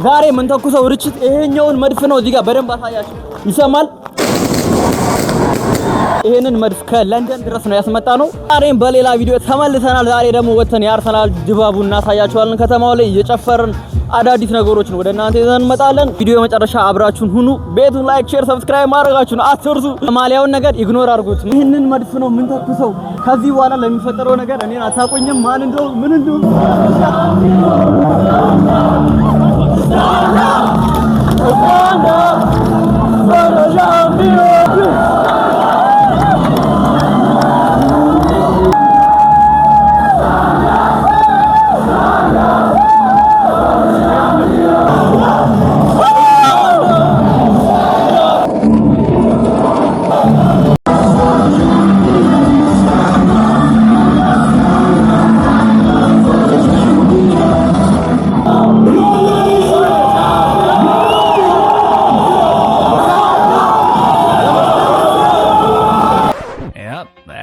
ዛሬ ምን ተኩሰው ርችት ይሄኛውን መድፍ ነው እዚህ ጋር በደንብ አሳያችሁ ይሰማል ይሄንን መድፍ ከለንደን ድረስ ነው ያስመጣ ነው ዛሬም በሌላ ቪዲዮ ተመልሰናል ዛሬ ደግሞ ወተን ያርሰናል ድባቡን እናሳያችኋለን ከተማው ላይ እየጨፈርን አዳዲስ ነገሮችን ወደ እናንተ ይዘን እንመጣለን ቪዲዮ መጨረሻ አብራችሁን ሁኑ ቤቱን ላይክ ሼር ሰብስክራይብ ማድረጋችሁን አትርሱ ማሊያውን ነገር ኢግኖር አድርጉት ይሄንን መድፍ ነው ምን ተኩሰው ከዚህ በኋላ ለሚፈጠረው ነገር እኔን አታቆኝም ማን እንደው ምን እንደው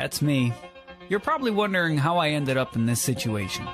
That's me. You're probably wondering how I ended up in this situation.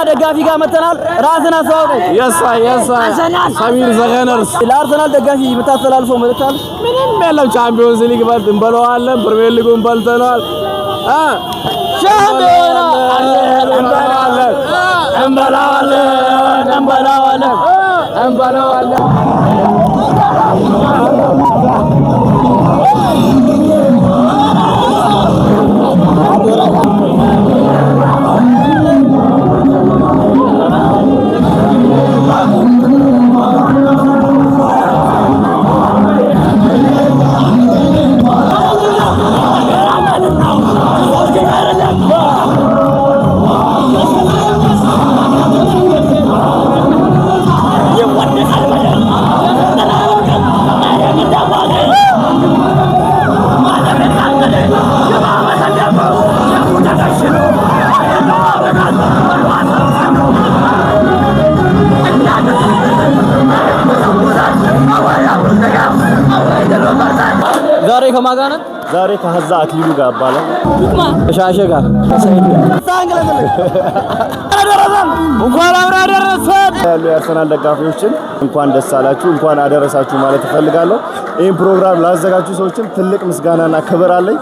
ደጋፊ ጋር መተናል ራስና ሰውቀው የሳ ሰሚር ዘገነርስ ለአርሰናል ደጋፊ መታሰላልፈው መልእክታል ምንም የለም ቻምፒዮንስ ሊግ ባል እንበለዋለን ፕሪሚየር ሊጉን በልተናል ሻምፒዮን እንበለዋለን ዛሬ ከማጋነ ዛሬ ከሀዛ አክሊሉ ጋር አባለ ሻሸ ጋር እንኳን አብራ ደረሰን ያሉ የአርሰናል ደጋፊዎችን እንኳን ደስ አላችሁ እንኳን አደረሳችሁ ማለት እፈልጋለሁ ይሄን ፕሮግራም ላዘጋጁ ሰዎችም ትልቅ ምስጋናና ክብር አለኝ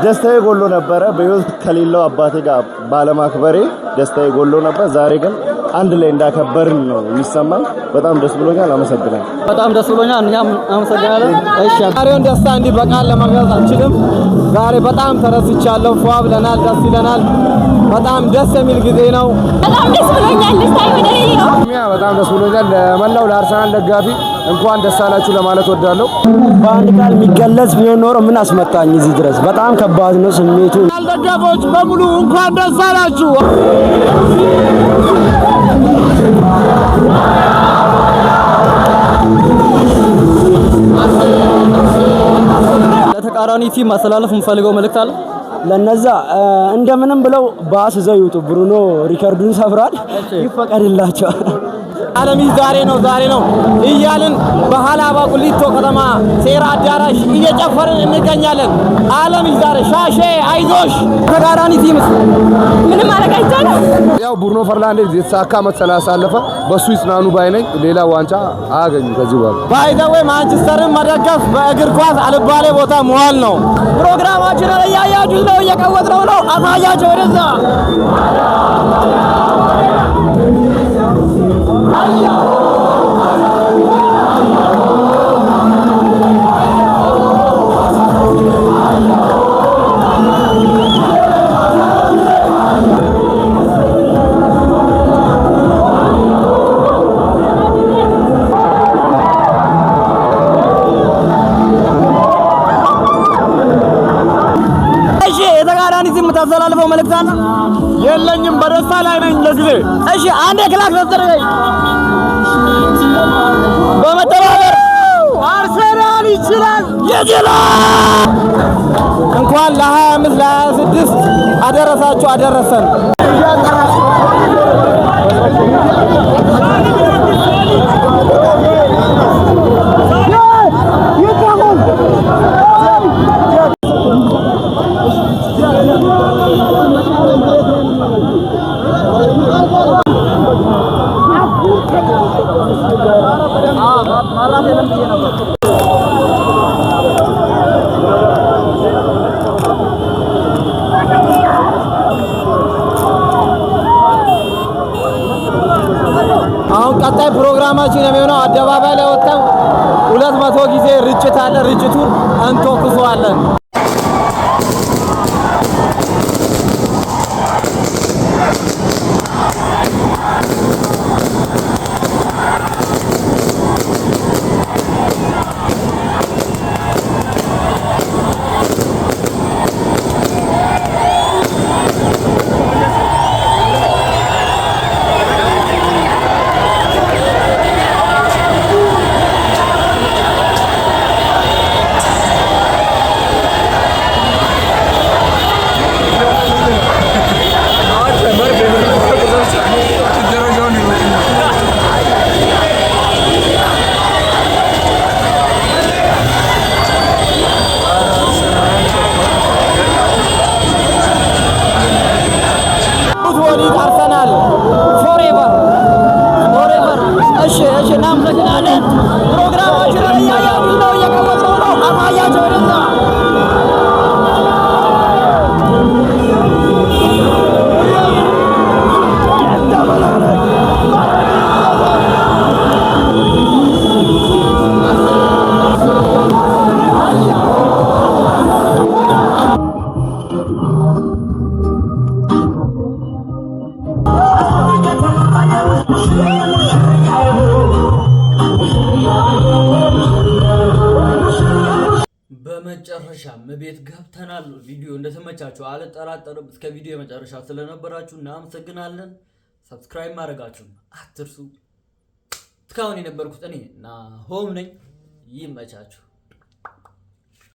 ደስታዬ ጎሎ ነበረ በህይወት ከሌለው አባቴ ጋር ባለማክበሬ ደስታዬ ጎሎ ነበር ዛሬ ግን አንድ ላይ እንዳከበርን ነው የሚሰማኝ በጣም ደስ ብሎኛል አመሰግናለሁ በጣም ደስ ብሎኛል እኛም አመሰግናለን እሺ ዛሬውን ደስታ እንዲህ በቃል ለመግለጽ አልችልም ዛሬ በጣም ተረስቻለሁ ፏ ብለናል ደስ ይለናል በጣም ደስ የሚል ጊዜ ነው በጣም ደስ ብሎኛል ደስታዬ ወደኔ ነው በጣም ደስ ብሎኛል ለመላው ለአርሰናል ደጋፊ እንኳን ደስ አላችሁ ለማለት ወዳለሁ በአንድ ቃል የሚገለጽ ቢሆን ኖሮ ምን አስመጣኝ እዚህ ድረስ በጣም ከባድ ነው ስሜቱ ደጋፊዎች በሙሉ እንኳን ደስ አላችሁ ለተቃራኒ ቲም ማስተላለፍ እንፈልገው መልእክት አለ ለነዛ እንደምንም ብለው ባስ ዘይውጡ ብሩኖ ሪከርዱን ሰብሯል ይፈቀድላቸው ዓለም ዛሬ ነው እያልን በሐላባ ቁሊቶ ከተማ ሴራ አዳራሽ እየጨፈርን እንገኛለን ዓለም ዛሬ ሻሼ አይዞሽ ተቃራኒ ቲምስ ምንም ማድረግ አይቻልም ያው ብሩኖ ፈርናንዴዝ የተሳካ መሰላስ አለፈ በሱ ይጽናኑ ባይነኝ ሌላ ዋንጫ አገኙ ከዚህ በኋላ ባይዘው ማንቸስተርን መደገፍ በእግር ኳስ አልባሌ ቦታ መዋል ነው ፕሮግራማችን ላይ ያያችሁ ነው እየቀወጥነው ነው አሳያቸው ወደዛ ትፈልጋለህ? የለኝም በደስታ ላይ ነኝ ለጊዜ። እሺ አንዴ ክላስ አስደርገኝ በመተባበር አርሰናል ይችላል። እንኳን ለ25 ለ26 አደረሳችሁ አደረሰን። አሁን ቀጣይ ፕሮግራማችን የሚሆነው አደባባይ ላይ ወጣን 200 ጊዜ ርጭት አለ። ርጭቱን እንተኩሰዋለን። አርሰናል ፎሬቨር ፎሬቨር። እሺ እናመሰግናለን። ፕሮግራማችንን እያያችሁ ነው፣ እየቀወጠው ነው። አማያቸው ወደዛ በመጨረሻም ቤት ገብተናል። ቪዲዮ እንደተመቻችሁ አልጠራጠርም። እስከ ቪዲዮ የመጨረሻ ስለነበራችሁ እናመሰግናለን። ሰብስክራይብ ማድረጋችሁን አትርሱ። እስካሁን የነበርኩት እኔ ናሆም ነኝ። ይመቻችሁ።